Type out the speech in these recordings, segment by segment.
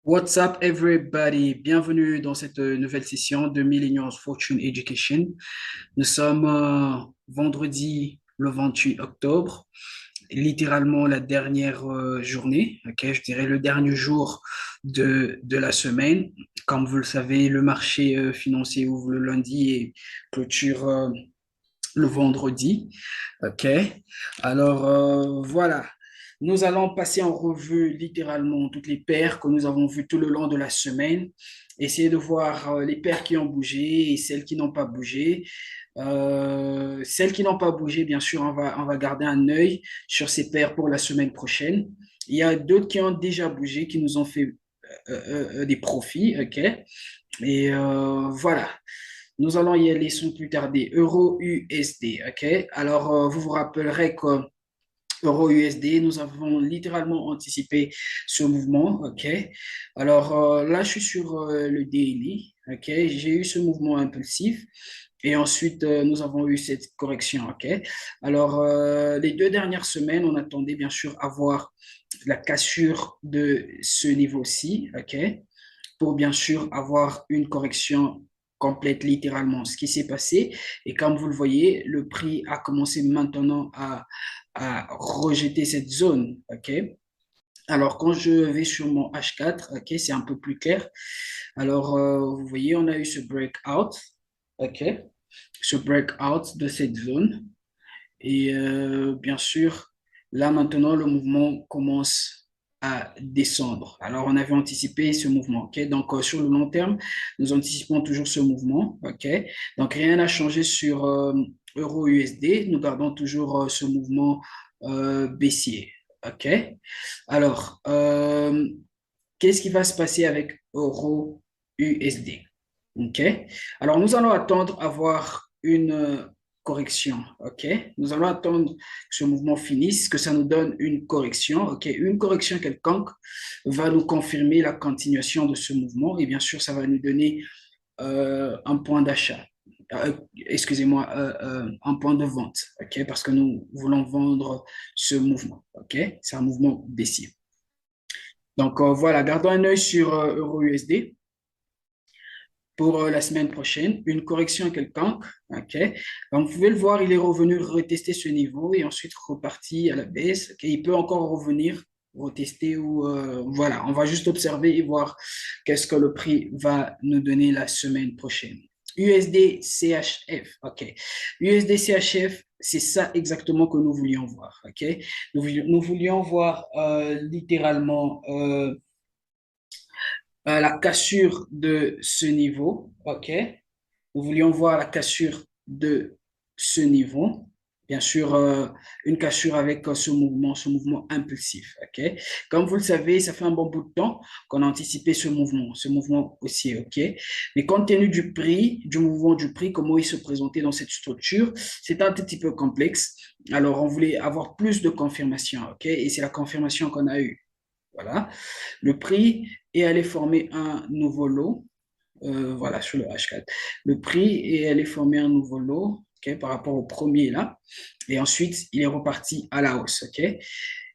What's up, everybody? Bienvenue dans cette nouvelle session de Millennials Fortune Education. Nous sommes vendredi le 28 octobre, littéralement la dernière journée, ok, je dirais le dernier jour de la semaine. Comme vous le savez, le marché financier ouvre le lundi et clôture le vendredi. OK. Alors, voilà. Nous allons passer en revue littéralement toutes les paires que nous avons vues tout le long de la semaine. Essayer de voir les paires qui ont bougé et celles qui n'ont pas bougé. Celles qui n'ont pas bougé, bien sûr, on va garder un œil sur ces paires pour la semaine prochaine. Il y a d'autres qui ont déjà bougé, qui nous ont fait des profits. OK. Et voilà. Nous allons y aller sans plus tarder. Euro USD, OK? Alors, vous vous rappellerez que Euro USD, nous avons littéralement anticipé ce mouvement, OK? Alors, là, je suis sur le daily, OK? J'ai eu ce mouvement impulsif et ensuite, nous avons eu cette correction, OK? Alors, les 2 dernières semaines, on attendait bien sûr avoir la cassure de ce niveau-ci, OK? Pour bien sûr avoir une correction complète littéralement ce qui s'est passé. Et comme vous le voyez, le prix a commencé maintenant à rejeter cette zone. OK? Alors, quand je vais sur mon H4, OK, c'est un peu plus clair. Alors, vous voyez, on a eu ce breakout. OK? Ce breakout de cette zone. Et bien sûr, là maintenant, le mouvement commence à descendre. Alors, on avait anticipé ce mouvement. Ok. Donc, sur le long terme, nous anticipons toujours ce mouvement. Ok. Donc, rien n'a changé sur Euro USD. Nous gardons toujours ce mouvement baissier. OK. Alors, qu'est-ce qui va se passer avec Euro USD? OK. Alors, nous allons attendre à voir une correction. OK. Nous allons attendre que ce mouvement finisse, que ça nous donne une correction. OK. Une correction quelconque va nous confirmer la continuation de ce mouvement et bien sûr, ça va nous donner un point d'achat. Excusez-moi, un point de vente. OK. Parce que nous voulons vendre ce mouvement. OK. C'est un mouvement baissier. Donc, voilà, gardons un œil sur Euro USD pour la semaine prochaine, une correction quelconque. OK. Donc, vous pouvez le voir, il est revenu retester ce niveau et ensuite reparti à la baisse. OK. Il peut encore revenir retester ou voilà, on va juste observer et voir qu'est-ce que le prix va nous donner la semaine prochaine. USD CHF, OK. USD CHF, c'est ça exactement que nous voulions voir, OK. Nous voulions voir littéralement la cassure de ce niveau, OK? Nous voulions voir la cassure de ce niveau. Bien sûr, une cassure avec ce mouvement impulsif, OK? Comme vous le savez, ça fait un bon bout de temps qu'on a anticipé ce mouvement haussier, OK? Mais compte tenu du prix, du mouvement du prix, comment il se présentait dans cette structure, c'est un tout petit peu complexe. Alors, on voulait avoir plus de confirmation, OK? Et c'est la confirmation qu'on a eue. Voilà. Le prix est allé former un nouveau lot, voilà, sur le H4. Le prix est allé former un nouveau lot, ok, par rapport au premier là. Et ensuite, il est reparti à la hausse, ok. Et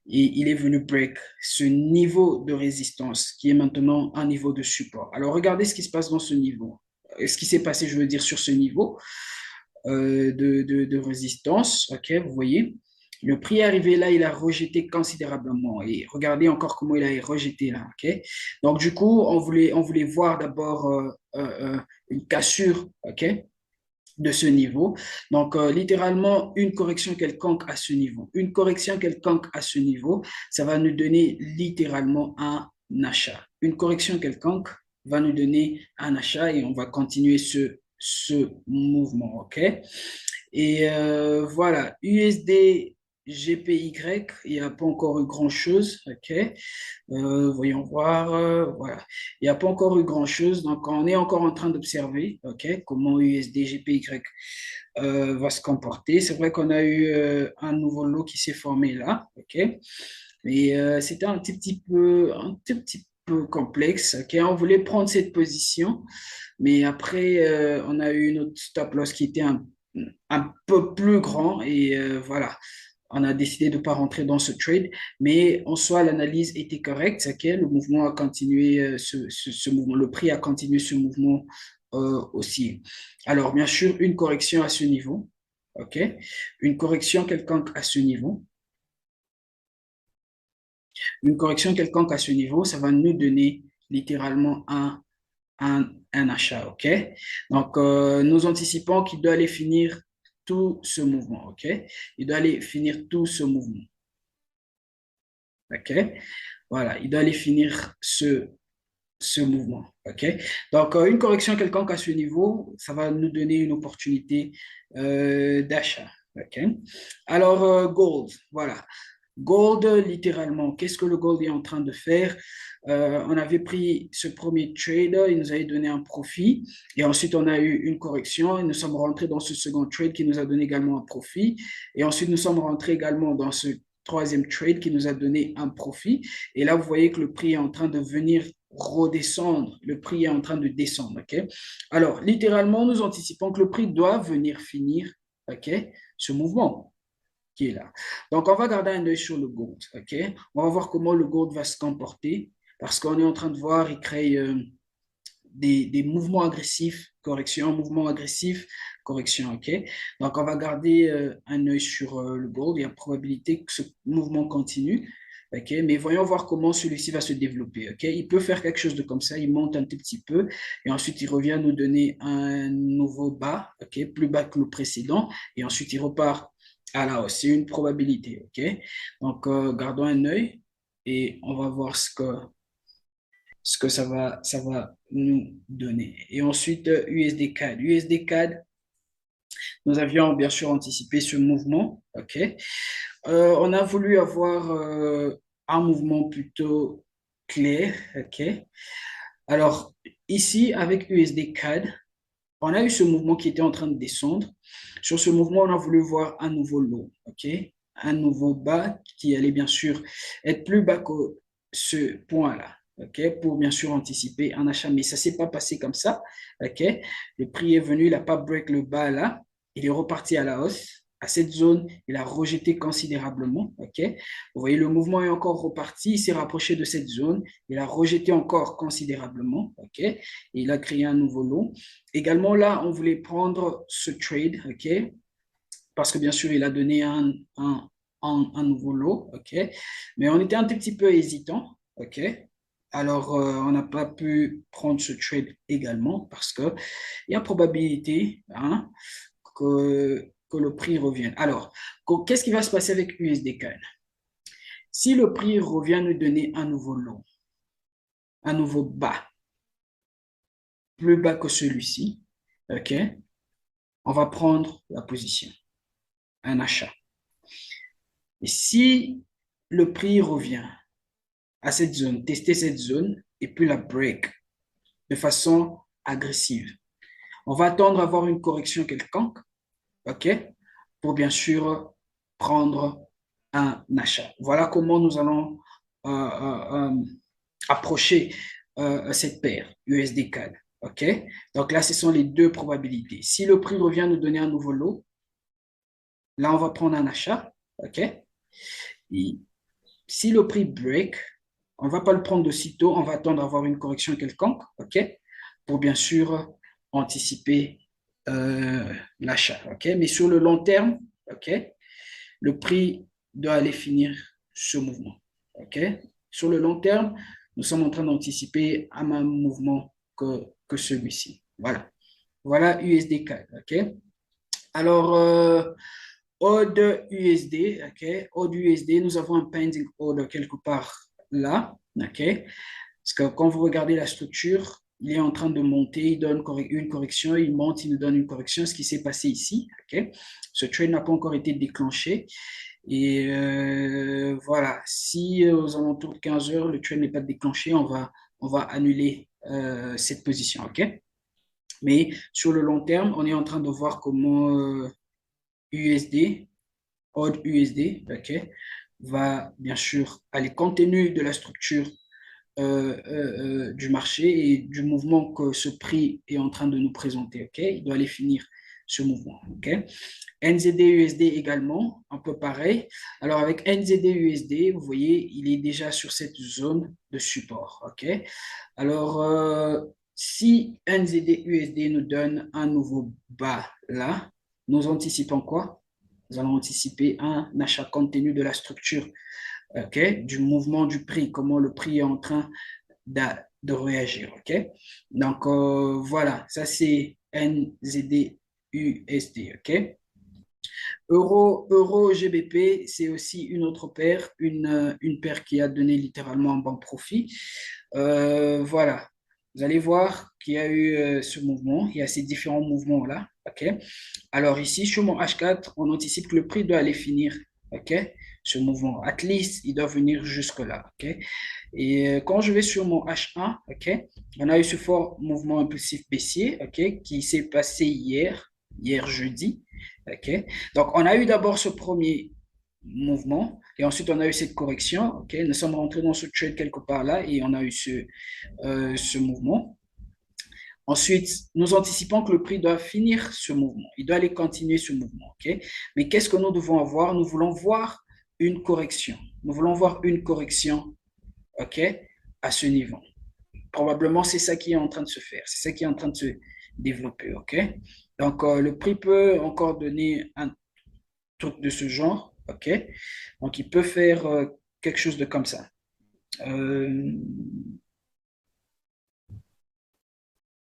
il est venu break ce niveau de résistance qui est maintenant un niveau de support. Alors, regardez ce qui se passe dans ce niveau. Ce qui s'est passé, je veux dire, sur ce niveau de résistance, ok, vous voyez. Le prix est arrivé là, il a rejeté considérablement. Et regardez encore comment il a rejeté là. Ok. Donc, du coup, on voulait voir d'abord une cassure, ok, de ce niveau. Donc, littéralement, une correction quelconque à ce niveau. Une correction quelconque à ce niveau, ça va nous donner littéralement un achat. Une correction quelconque va nous donner un achat et on va continuer ce mouvement. OK? Et voilà, USD GPY, il n'y a pas encore eu grand-chose. OK? Voyons voir. Voilà. Il n'y a pas encore eu grand-chose. Donc, on est encore en train d'observer, OK, comment USD GPY va se comporter. C'est vrai qu'on a eu un nouveau lot qui s'est formé là. OK? Mais c'était un petit peu complexe. OK? On voulait prendre cette position, mais après, on a eu une autre stop loss qui était un peu plus grand. Et voilà. on a décidé de ne pas rentrer dans ce trade, mais en soi, l'analyse était correcte. Ok, le mouvement a continué, ce mouvement, le prix a continué ce mouvement aussi. Alors, bien sûr, une correction à ce niveau. Ok, une correction quelconque à ce niveau. Une correction quelconque à ce niveau, ça va nous donner littéralement un achat, OK? Donc, nous anticipons qu'il doit aller finir tout ce mouvement, OK? Il doit aller finir tout ce mouvement, OK? Voilà, il doit aller finir ce mouvement, OK? Donc, une correction quelconque à ce niveau, ça va nous donner une opportunité d'achat, OK? Alors, gold, voilà. Gold, littéralement, qu'est-ce que le gold est en train de faire? On avait pris ce premier trade, il nous avait donné un profit, et ensuite on a eu une correction, et nous sommes rentrés dans ce second trade qui nous a donné également un profit, et ensuite nous sommes rentrés également dans ce troisième trade qui nous a donné un profit, et là vous voyez que le prix est en train de venir redescendre, le prix est en train de descendre, ok? Alors, littéralement, nous anticipons que le prix doit venir finir, ok, ce mouvement qui est là. Donc, on va garder un œil sur le gold, OK? On va voir comment le gold va se comporter parce qu'on est en train de voir, il crée des mouvements agressifs, correction, mouvement agressif, correction, OK? Donc, on va garder un œil sur le gold. Il y a probabilité que ce mouvement continue, OK? Mais voyons voir comment celui-ci va se développer, OK? Il peut faire quelque chose de comme ça, il monte un tout petit peu et ensuite il revient nous donner un nouveau bas, OK? Plus bas que le précédent et ensuite il repart à la hausse. C'est une probabilité, OK? Donc, gardons un œil et on va voir ce que ça va nous donner. Et ensuite, USD CAD. USD CAD, nous avions bien sûr anticipé ce mouvement, OK? On a voulu avoir un mouvement plutôt clair, OK? Alors, ici, avec USD CAD, on a eu ce mouvement qui était en train de descendre. Sur ce mouvement, on a voulu voir un nouveau low, OK? Un nouveau bas qui allait bien sûr être plus bas que ce point-là, OK? Pour bien sûr anticiper un achat. Mais ça ne s'est pas passé comme ça, OK? Le prix est venu, il n'a pas break le bas là. Il est reparti à la hausse. À cette zone, il a rejeté considérablement, OK? Vous voyez, le mouvement est encore reparti, il s'est rapproché de cette zone, il a rejeté encore considérablement, OK? Et il a créé un nouveau low. Également, là, on voulait prendre ce trade, OK? Parce que bien sûr, il a donné un nouveau lot, OK? Mais on était un tout petit peu hésitant, OK? Alors, on n'a pas pu prendre ce trade également parce qu'il y a probabilité hein, que le prix revienne. Alors, qu'est-ce qui va se passer avec USDCAD? Si le prix revient nous donner un nouveau lot, un nouveau bas, plus bas que celui-ci, OK? On va prendre la position, un achat. Et si le prix revient à cette zone, tester cette zone et puis la break de façon agressive, on va attendre à avoir une correction quelconque, OK, pour bien sûr prendre un achat. Voilà comment nous allons approcher cette paire USD-CAD. OK? Donc là, ce sont les deux probabilités. Si le prix revient nous donner un nouveau lot, là, on va prendre un achat. OK? Et si le prix break, on ne va pas le prendre de sitôt, on va attendre à avoir une correction quelconque, OK? Pour bien sûr anticiper l'achat, OK? Mais sur le long terme, OK? Le prix doit aller finir ce mouvement, OK? Sur le long terme, nous sommes en train d'anticiper un même mouvement que celui-ci. Voilà. Voilà USD4, OK? Alors, Odd USD, OK? Odd USD, nous avons un pending order quelque part là, OK? Parce que quand vous regardez la structure, il est en train de monter, il donne une correction, il monte, il nous donne une correction, ce qui s'est passé ici, OK? Ce trade n'a pas encore été déclenché. Et voilà, si aux alentours de 15 heures, le trade n'est pas déclenché, on va annuler cette position, OK? Mais sur le long terme, on est en train de voir comment USD, Odd USD, OK, va bien sûr aller compte tenu de la structure du marché et du mouvement que ce prix est en train de nous présenter, OK? Il doit aller finir ce mouvement. OK? NZD-USD également, un peu pareil. Alors, avec NZD-USD, vous voyez, il est déjà sur cette zone de support. OK? Alors, si NZD-USD nous donne un nouveau bas là, nous anticipons quoi? Nous allons anticiper un achat compte tenu de la structure, OK, du mouvement du prix, comment le prix est en train de réagir. OK? Donc, voilà, ça c'est NZD-USD. OK? Euro GBP, c'est aussi une autre paire, une paire qui a donné littéralement un bon profit. Voilà, vous allez voir qu'il y a eu ce mouvement, il y a ces différents mouvements-là. OK? Alors ici, sur mon H4, on anticipe que le prix doit aller finir. OK? Ce mouvement, at least, il doit venir jusque-là. OK? Et quand je vais sur mon H1, OK, on a eu ce fort mouvement impulsif baissier, OK, qui s'est passé hier jeudi. OK. Donc, on a eu d'abord ce premier mouvement et ensuite on a eu cette correction. OK. Nous sommes rentrés dans ce trade quelque part là et on a eu ce mouvement. Ensuite, nous anticipons que le prix doit finir ce mouvement. Il doit aller continuer ce mouvement. OK. Mais qu'est-ce que nous devons avoir? Nous voulons voir une correction. Nous voulons voir une correction, OK, à ce niveau. Probablement, c'est ça qui est en train de se faire. C'est ça qui est en train de se développer. OK. Donc, le prix peut encore donner un truc de ce genre. OK. Donc, il peut faire quelque chose de comme ça. Euh,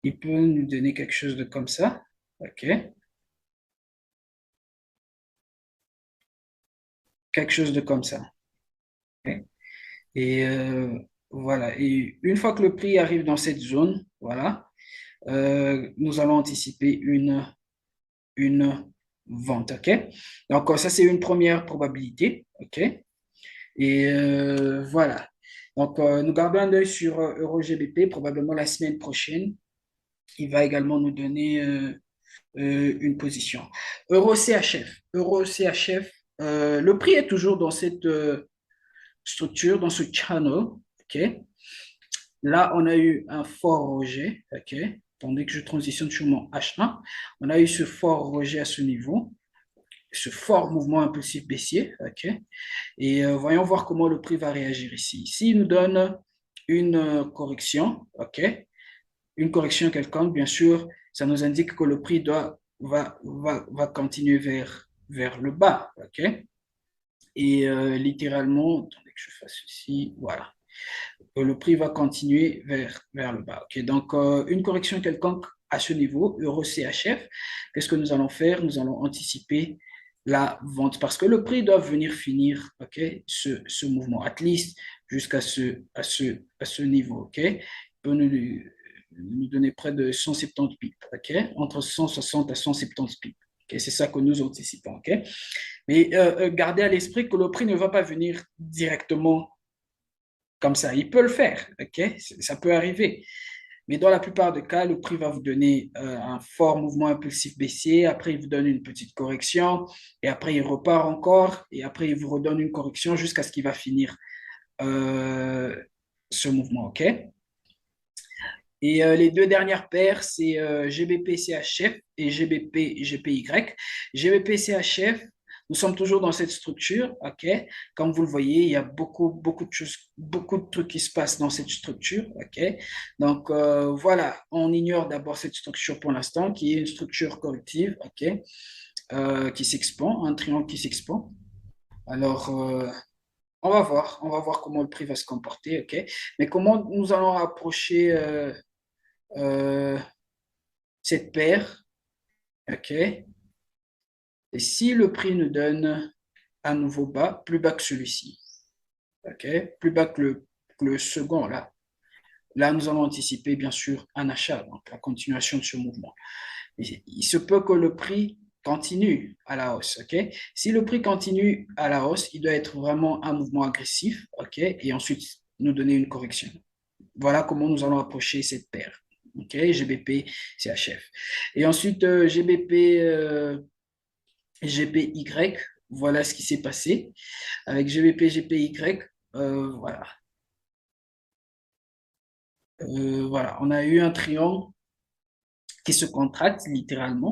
il peut nous donner quelque chose de comme ça. OK. Quelque chose de comme ça. OK. Et voilà. Et une fois que le prix arrive dans cette zone, voilà, nous allons anticiper une vente. OK. Donc, ça, c'est une première probabilité. OK. Et voilà. Donc, nous gardons un œil sur Euro-GBP. Probablement la semaine prochaine, il va également nous donner une position. Euro-CHF. Euro-CHF, le prix est toujours dans cette structure, dans ce channel. OK. Là, on a eu un fort rejet. OK. Tandis que je transitionne sur mon H1, on a eu ce fort rejet à ce niveau, ce fort mouvement impulsif baissier. OK. Et voyons voir comment le prix va réagir ici. S'il nous donne une correction, OK, une correction quelconque, bien sûr, ça nous indique que le prix va continuer vers le bas. OK? Et littéralement, attendez que je fasse ceci, voilà. Le prix va continuer vers le bas. OK? Donc, une correction quelconque à ce niveau, euro CHF, qu'est-ce que nous allons faire? Nous allons anticiper la vente parce que le prix doit venir finir, OK, ce mouvement, at least jusqu'à ce niveau. OK? Il peut nous donner près de 170 pips, OK? Entre 160 à 170 pips. OK? C'est ça que nous anticipons. OK? Mais gardez à l'esprit que le prix ne va pas venir directement comme ça. Il peut le faire, OK? Ça peut arriver. Mais dans la plupart des cas, le prix va vous donner un fort mouvement impulsif baissier. Après, il vous donne une petite correction. Et après, il repart encore. Et après, il vous redonne une correction jusqu'à ce qu'il va finir euh, ce mouvement. OK? Et les deux dernières paires, c'est GBP-CHF et GBP-GPY. GBP-CHF, nous sommes toujours dans cette structure, OK? Comme vous le voyez, il y a beaucoup de choses, beaucoup de trucs qui se passent dans cette structure, OK? Donc, voilà, on ignore d'abord cette structure pour l'instant, qui est une structure corrective, OK? Qui s'expand, un triangle qui s'expand. Alors, on va voir comment le prix va se comporter, OK? Mais comment nous allons rapprocher euh, cette paire, OK? Et si le prix nous donne un nouveau bas, plus bas que celui-ci, OK? Plus bas que le second, là, nous allons anticiper, bien sûr, un achat, donc la continuation de ce mouvement. Il se peut que le prix continue à la hausse, OK? Si le prix continue à la hausse, il doit être vraiment un mouvement agressif, OK? Et ensuite, nous donner une correction. Voilà comment nous allons approcher cette paire. OK, GBP, CHF. Et ensuite, GBP, GPY, voilà ce qui s'est passé. Avec GBP, GPY, voilà. Voilà, on a eu un triangle qui se contracte littéralement.